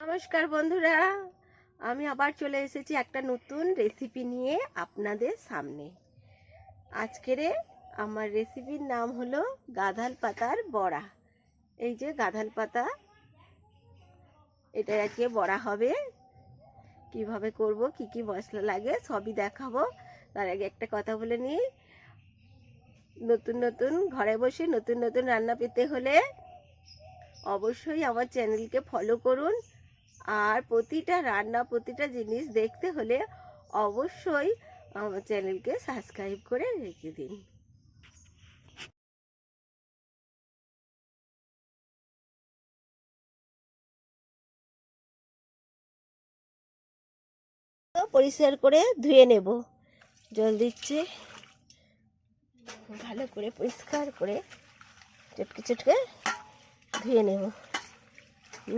নমস্কার বন্ধুরা, আমি আবার চলে এসেছি একটা নতুন রেসিপি নিয়ে আপনাদের সামনে। আজকের আমার রেসিপির নাম হলো গাঁধাল পাতার বড়া। এই যে গাঁধাল পাতা, এটা আজকে বড়া হবে। কিভাবে করব, কি কি মশলা লাগে সবই দেখাবো। তার আগে একটা কথা বলে নিই, নতুন নতুন ঘরে বসে নতুন নতুন রান্না পেতে হলে অবশ্যই আমার চ্যানেলকে ফলো করুন। আর প্রতিটা রান্না, প্রতিটা জিনিস দেখতে হলে অবশ্যই আমার চ্যানেলকে সাবস্ক্রাইব করে রেখে দিন। পরিষ্কার করে ধুয়ে নেব, জল দিচ্ছি, ভালো করে পরিষ্কার করে চটকে চটকে ধুয়ে নেব,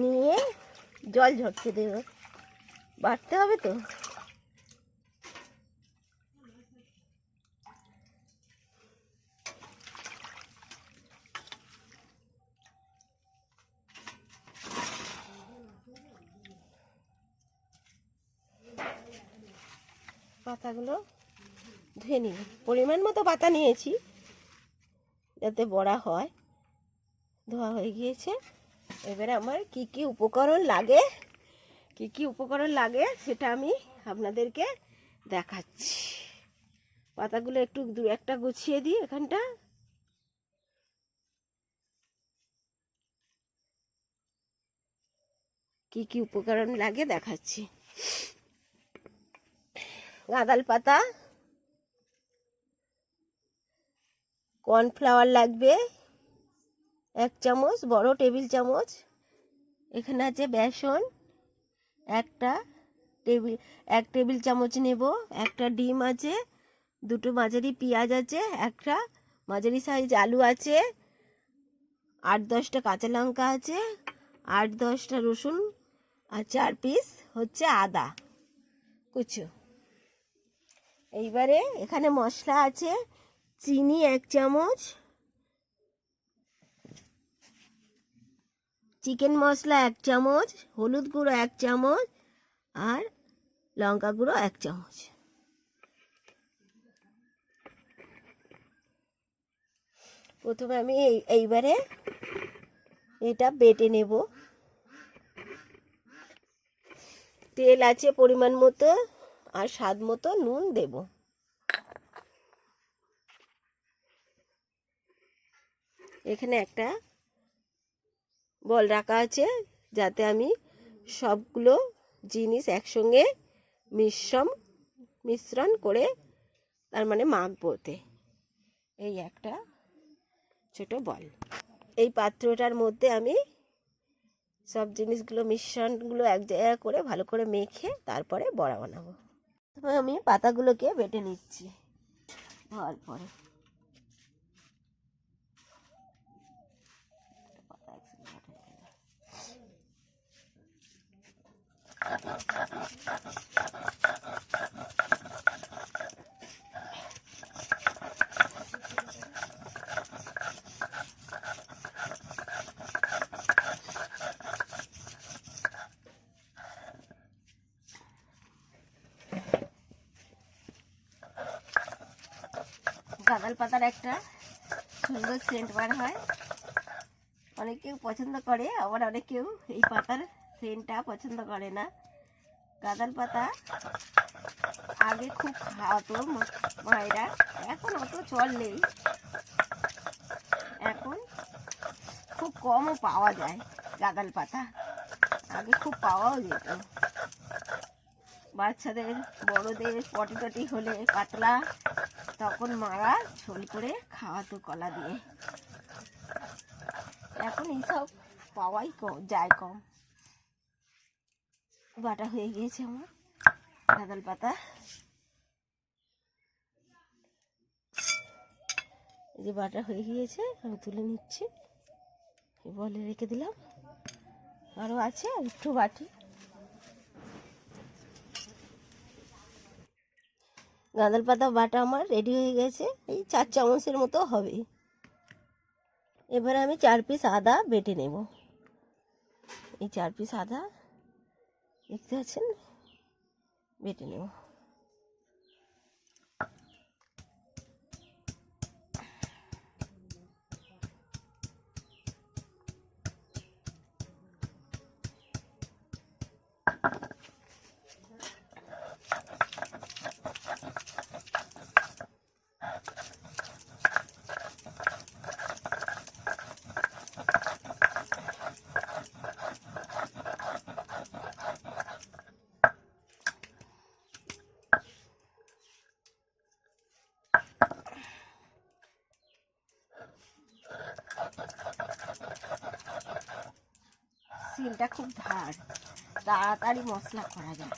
নিয়ে জল ঝরতে দেব, বাটতে হবে তো। পাতাগুলো ধুয়ে নিব, পরিমাণ মতো পাতা নিয়েছি যাতে বড়া হয়। ধোয়া হয়ে গিয়েছে। এবারে আমার কি কি উপকরণ লাগে সেটা আমি আপনাদেরকে দেখাচ্ছি। পাতাগুলো একটু দু একটা গুছিয়ে দিই এখানটা। কি কি উপকরণ লাগে দেখাচ্ছি। গাঁদাল পাতা, কর্নফ্লাওয়ার লাগবে 1 চামচ, বড় টেবিল চামচ। এখানে আছে বেসন এক টেবিল চামচ নেব। একটা ডিম আছে, দুটো মাঝারি পেঁয়াজ আছে, একটা মাঝারি সাইজ আলু আছে, 8-10টা কাঁচা লঙ্কা আছে, 8-10টা রসুন, আর 4 পিস হচ্ছে আদা কুচো। এইবারে এখানে মশলা আছে, চিনি 1 চামচ, চিকেন মশলা 1 চামচ, হলুদ গুঁড়ো 1 চামচ, আর লঙ্কা গুঁড়ো 1 চামচ। প্রথমে আমি এইবারে এটা বেটে নেব। তেল আছে পরিমাণ মতো, আর স্বাদ মতো নুন দেব। এখানে একটা বল রাখা আছে যাতে আমি সবগুলো জিনিস একসঙ্গে মিশ্রণ করে, তার মানে মাখবোতে। এই একটা ছোট বল, এই পাত্রটার মধ্যে আমি সব জিনিসগুলো মিশ্রণগুলো এক জায়গায় করে ভালো করে মেখে তারপরে বড়া বানাবো। আমি পাতাগুলোকে বেটে নিচ্ছি হওয়ার পরে। গাঁদাল পাতার একটা সুন্দর সেন্ট বার হয়, অনেকেও পছন্দ করে, আবার অনেকেও এই পাতার সেন্টটা পছন্দ করে না। গাঁদাল পাতা আগে খুব খাওয়াতো মায়েরা, এখন অত চল নেই, এখন খুব কমও পাওয়া যায় গাঁদাল পাতা। আগে খুব পাওয়াও যেত। বাচ্চাদের, বড়দের পটি হলে পাতলা, তখন মারা ঝোল করে খাওয়াতো কলা দিয়ে। এখন এইসব পাওয়াই যায় কম। বাটা হয়ে গিয়েছে আমার গাঁদাল পাতা। এই যে বাটা হয়ে গিয়েছে, আমি তুলে নিচ্ছি, বলে রেখে দিলাম। আরও আছে, একটু বাটি। গাঁদাল পাতা বাটা আমার রেডি হয়ে গেছে, এই 4 চামচের মতো হবে। এবারে আমি 4 পিস আদা বেটে নেব। এই 4 পিস আদা দেখতে পাচ্ছেন, বেটে নেব। সিলটা খুব ধার, তাড়াতাড়ি মশলা করা যায়।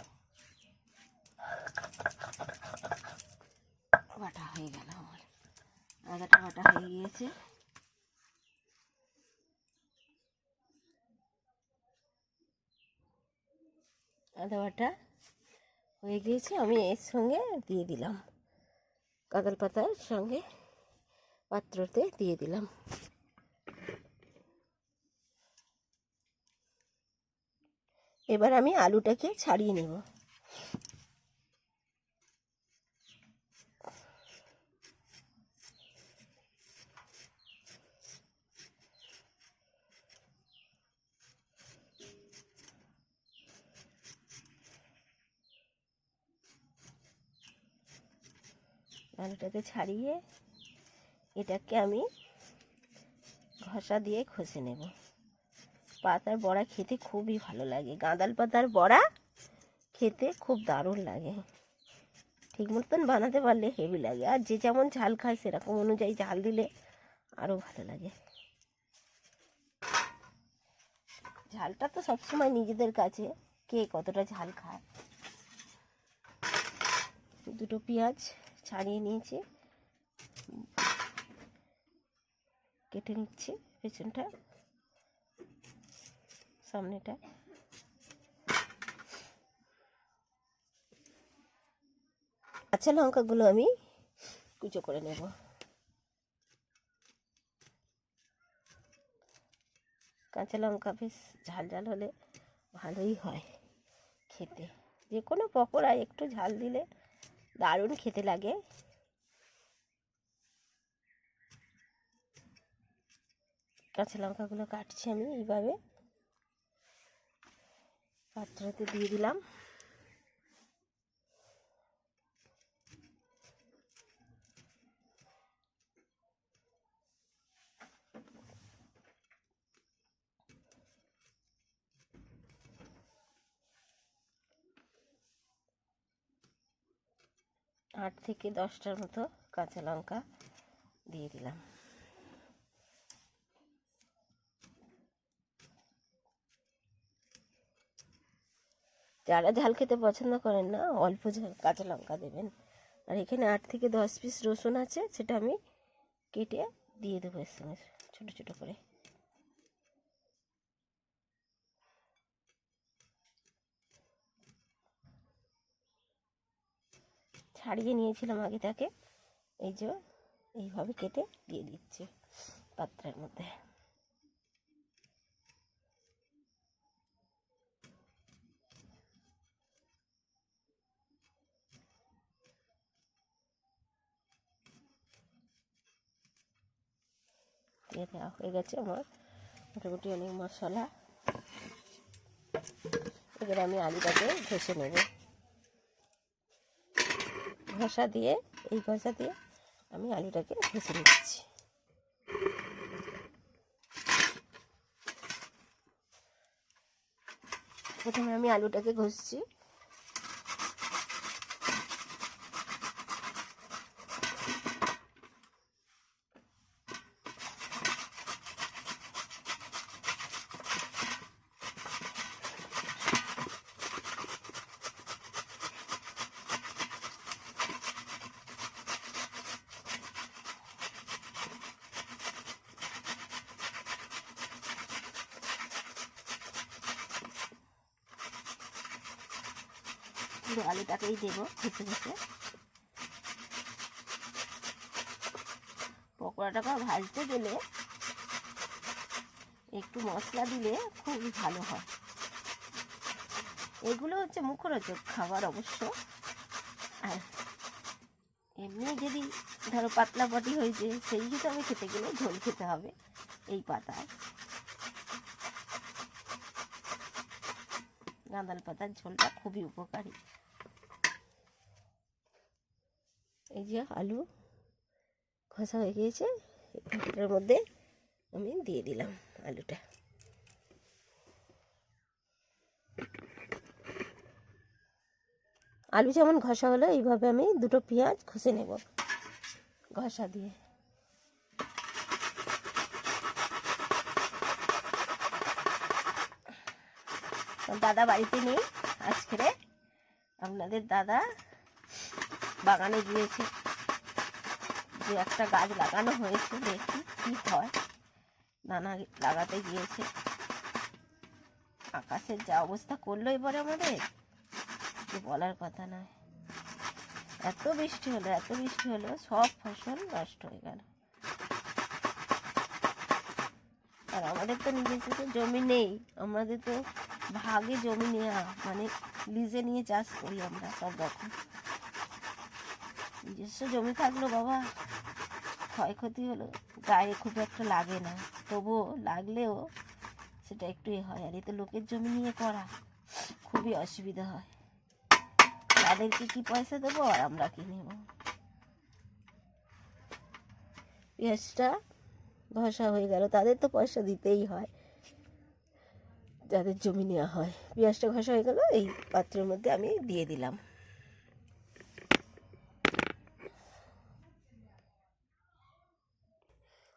বাটা হয়ে গেল, আমার আদাটা বাটা হয়ে গিয়েছে। আদা বাটা হয়ে গিয়েছে, আমি এর সঙ্গে দিয়ে দিলাম কাঁদাল পাতার সঙ্গে, পাত্রতে দিয়ে দিলাম। এবার আমি আলুটাকে ছাড়িয়ে নেব। আলুটাকে ছাড়িয়ে এটাকে আমি ঘষা দিয়ে ঘষে নেব। পাতার বড়া খেতে খুবই ভালো লাগে, গাঁদাল পাতার বড়া খেতে খুব দারুণ লাগে। ঠিক মতন বানাতে পারলে হেভি লাগে, আর যে যেমন ঝাল খায় সেরকম অনুযায়ী ঝাল দিলে আরও ভালো লাগে। ঝালটা তো সবসময় নিজেদের কাছে, কে কতটা ঝাল খায়। দুটো পেঁয়াজ ছাড়িয়ে নিয়েছি, কেটে নিচ্ছি পেছনটা, সামনেটা। কাঁচা লঙ্কাগুলো আমি কুচো করে নেব। কাঁচা লঙ্কা বেশ ঝাল ঝাল হলে ভালোই হয় খেতে। যে কোনো পকোড়ায় একটু ঝাল দিলে দারুণ খেতে লাগে। কাঁচা লঙ্কাগুলো কাটছি আমি এইভাবে, পাত্রতে দিয়ে দিলাম। আট থেকে 10টার মতো কাঁচা লঙ্কা দিয়ে দিলাম। যারা ঝাল খেতে পছন্দ করেন না, অল্প কাঁচা লঙ্কা দেবেন। আর এখানে 8 থেকে 10 পিস রসুন আছে, সেটা আমি কেটে দিয়ে দেবো এর সঙ্গে ছোটো ছোটো করে। ছাড়িয়ে নিয়েছিলাম আগে তাকে, এই যে এইভাবে কেটে দিয়ে দিচ্ছি পাত্রের মধ্যে। দিয়ে দেওয়া হয়ে গেছে আমার মোটামুটি অনেক মশলা। এবার আমি আলুটাকে ঘষে নেব। ঘষা দিয়ে, এই ঘষা দিয়ে আমি আলুটাকে ঘষে নিচ্ছি। প্রথমে আমি আলুটাকে ঘষছি। পুরো আলুটাকেই দেবো ঘষে ঘষে। পকোড়াটাকে ভাজতে গেলে একটু মশলা দিলে খুবই ভালো হয়। এগুলো হচ্ছে মুখরোচক খাবার অবশ্য। আর এমনি যদি ধরো পাতলা বটি হয়েছে সেই হিসাবে খেতে গেলে ঝোল খেতে হবে এই পাতায়। গাঁদাল পাতার ঝোলটা খুবই উপকারী। এই যে আলু খসা হয়ে গিয়েছে, এটার মধ্যে আমি দিয়ে দিলাম আলুটা। আলু যেমন ঘষা হলো এইভাবে আমি দুটো পেঁয়াজ ঘষে নেব ঘষা দিয়ে। দাদা বাড়িতে নেই আজকে, আপনাদের দাদা বাগানে গিয়েছে, যে একটা গাছ লাগানো হয়েছে দেখি কি হয়, দানা লাগাতে গিয়েছে। আকাশের যা অবস্থা করলো এবারে আমাদের, যে বলার কথা নয়। এত বৃষ্টি হলো সব ফসল নষ্ট হয়ে গেল। আর আমাদের তো নিজস্ব জমি নেই, আমাদের তো ভাগে জমি নেওয়া, মানে লিজে নিয়ে চাষ করি আমরা সব রকম। নিজস্ব জমি থাকলো বাবা, ক্ষয়ক্ষতি হলো গায়ে খুব একটা লাগে না, তবুও লাগলেও সেটা একটু হয়। আর এতে লোকের জমি নিয়ে করা খুবই অসুবিধা হয়। তাদেরকে কি পয়সা দেবো আর আমরা কি নেব। পেঁয়াজটা ঘষা হয়ে গেল, তাদের তো পয়সা দিতেই হয় যাদের জমি নেওয়া হয়। পেঁয়াজটা ঘষা হয়ে গেল, এই পাত্রের মধ্যে আমি দিয়ে দিলাম।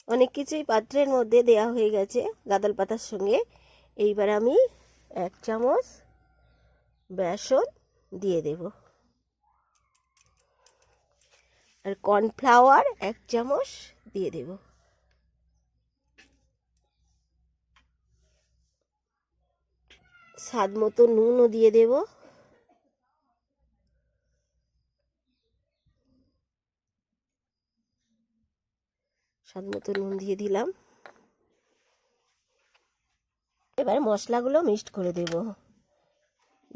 অনেক কিছুই পাত্রের মধ্যে দেয়া হয়ে গেছে গাঁদাল পাতার সঙ্গে। এইবার আমি 1 চামচ বেসন দিয়ে দেব, আর কর্নফ্লাওয়ার 1 চামচ দিয়ে দেব। স্বাদ মতো নুনও দিয়ে দেব। স্বাদ মতো নুন দিয়ে দিলাম। এবার মশলাগুলো মিক্সড করে দেব।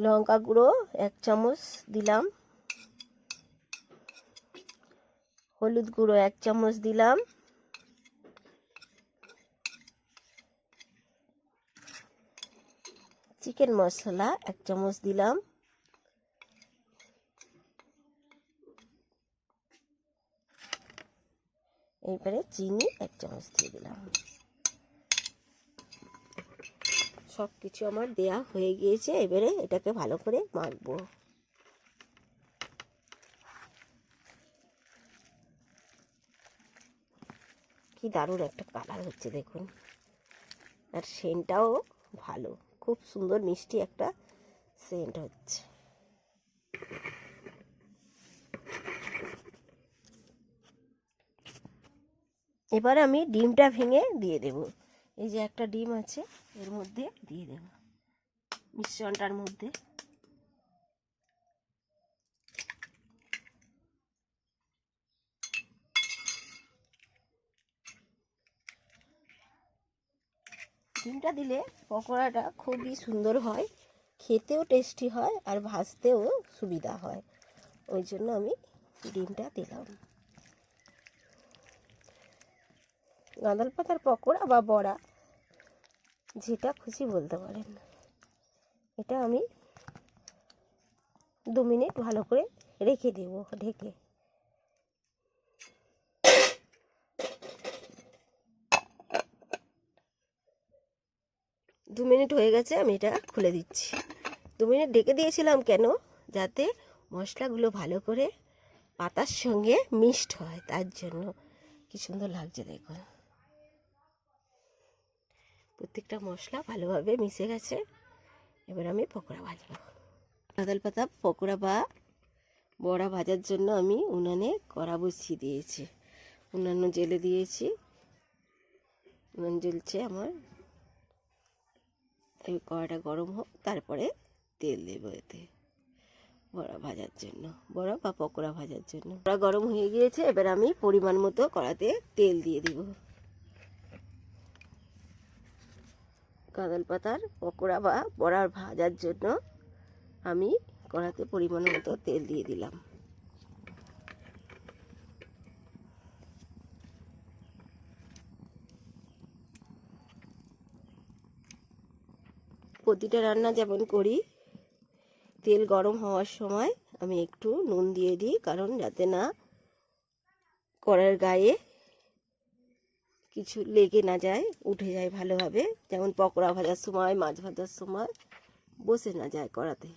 লঙ্কা গুঁড়ো 1 চামচ দিলাম, হলুদ গুঁড়ো 1 চামচ দিলাম, চিকেন মশলা 1 চামচ দিলাম, এবারে চিনি 1 চামচ দিয়ে দিলাম। সব কিছু আমার দেয়া হয়ে গিয়েছে, এবারে এটাকে ভালো করে মাখবো। কি দারুণ একটা কালার হচ্ছে দেখুন, আর সেন্টটাও ভালো, খুব সুন্দর মিষ্টি একটা সেন্ট হচ্ছে। এবার আমি ডিমটা ভেঙে দিয়ে দেব। এই যে একটা ডিম আছে, এর মধ্যে দিয়ে দেব মিশ্রণটার মধ্যে। ডিমটা দিলে পকোড়াটা খুবই সুন্দর হয়, খেতেও টেস্টি হয়, আর ভাজতেও সুবিধা হয়, ওই জন্য আমি ডিমটা দিলাম। গাঁদাল পাতার পকোড়া বা বড়া যেটা খুশি বলতে পারেন। এটা আমি 2 মিনিট ভালো করে রেখে দেব ঢেকে। দু মিনিট হয়ে গেছে, আমি এটা খুলে দিচ্ছি। 2 মিনিট ঢেকে দিয়েছিলাম কেন, যাতে মশলাগুলো ভালো করে পাতার সঙ্গে মিক্সড হয়, তার জন্য। কি সুন্দর লাগছে দেখুন, প্রত্যেকটা মশলা ভালোভাবে মিশে গেছে। এবার আমি পকোড়া ভাজবো। গাঁদাল পাতা পকোড়া বা বড়া ভাজার জন্য আমি উনানে কড়া বসিয়ে দিয়েছি, উনান জেলে দিয়েছি, উনান জ্বলছে আমার। এই কড়াটা গরম হোক, তারপরে তেল দেব এতে বড়া ভাজার জন্য, বড়া বা পকোড়া ভাজার জন্য। কড়া গরম হয়ে গিয়েছে, এবার আমি পরিমাণ মতো কড়াতে তেল দিয়ে দিব। গাঁদাল পাতার পকোড়া বা বড়া ভাজার জন্য আমি কড়াতে পরিমাণ মতো তেল দিয়ে দিলাম। প্রতিটা রান্না যেমন করি, তেল গরম হওয়ার সময় আমি একটু নুন দিয়ে দিই, কারণ যাতে না কড়ার গায়ে কিছু লেগে না যায়, উঠে যায় ভালোভাবে, যেমন পকোড়া ভাজার সময়, মাছ ভাজার সময় বসে না যায় কড়াতে।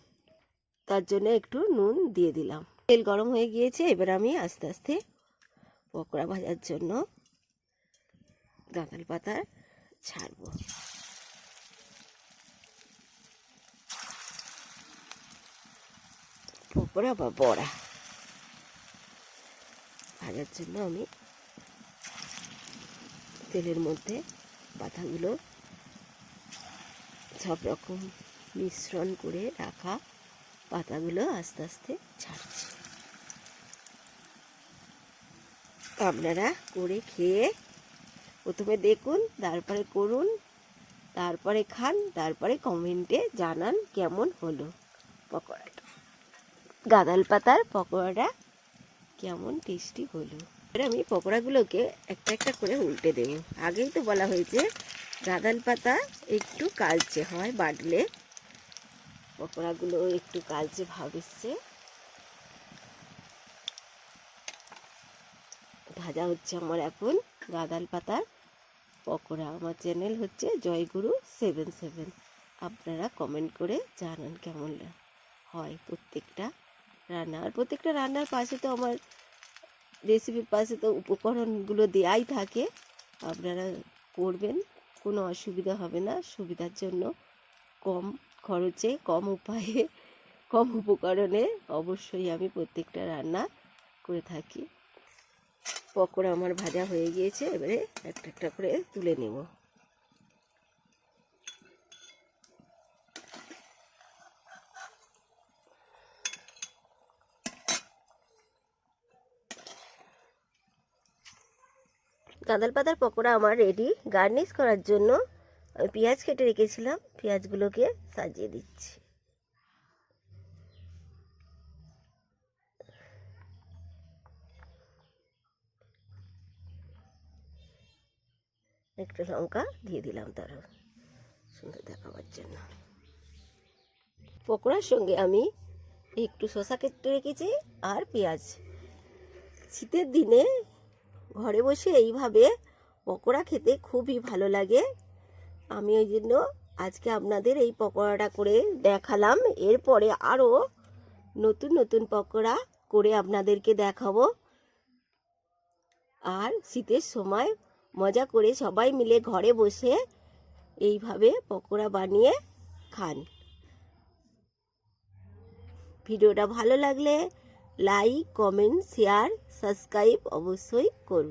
তার জন্য একটু নুন দিয়ে দিলাম। তেল গরম হয়ে গিয়েছে, এবার আমি আস্তে আস্তে পকোড়া ভাজার জন্য গাঁদাল পাতা ছাড়বো। পকোড়া বা বড়া ভাজার জন্য আমি তেলের মধ্যে পাতাগুলো সব রকম মিশ্রণ করে রাখা পাতাগুলো আস্তে আস্তে ছাড়ছি। আপনারা করে খেয়ে প্রথমে দেখুন, তারপরে করুন, তারপরে খান, তারপরে কমেন্টে জানান কেমন হলো পকোড়াটা, গাঁদাল পাতার পকোড়াটা কেমন টেস্টি হলো। এবার আমি পকোড়াগুলোকে একটা একটা করে উল্টে দেব। আগেই তো বলা হয়েছে গাঁদাল পাতা একটু কালচে হয় বাটলে, পকোড়াগুলো একটু কালচে ভাব এসছে। ভাজা হচ্ছে আমার এখন গাঁদাল পাতার পকোড়া। আমার চ্যানেল হচ্ছে জয়গুরু 77। আপনারা কমেন্ট করে জানান কেমন হয় প্রত্যেকটা রান্না। আর প্রত্যেকটা রান্নার পাশে তো আমার রেসিপির পাশে তো উপকরণগুলো দেয়াই থাকে, আপনারা করবেন, কোনো অসুবিধা হবে না। সুবিধার জন্য কম খরচে, কম উপায়ে, কম উপকরণে অবশ্যই আমি প্রত্যেকটা রান্না করে থাকি। পকোড়া আমার ভাজা হয়ে গিয়েছে, এবারে একটা একটা করে তুলে নেব। গাঁদাল পাতার পকোড়া আমার রেডি। গার্নিশ করার জন্য আমি পেঁয়াজ কেটে রেখেছিলাম, পেঁয়াজগুলোকে সাজিয়ে দিচ্ছি। একটু লঙ্কা দিয়ে দিলাম তারও সুন্দর দেখাবার জন্য। পকোড়ার সঙ্গে আমি একটু শসা কেটে রেখেছি আর পেঁয়াজ। শীতের দিনে ঘরে বসে এইভাবে পকোড়া খেতে খুবই ভালো লাগে। আমি ওই জন্য আজকে আপনাদের এই পকোড়াটা করে দেখালাম। এরপরে আরও নতুন নতুন পকোড়া করে আপনাদেরকে দেখাবো। আর শীতের সময় মজা করে সবাই মিলে ঘরে বসে এইভাবে পকোড়া বানিয়ে খান। ভিডিওটা ভালো লাগলে লাইক, কমেন্ট, শেয়ার, সাবস্ক্রাইব অবশ্যই করুন।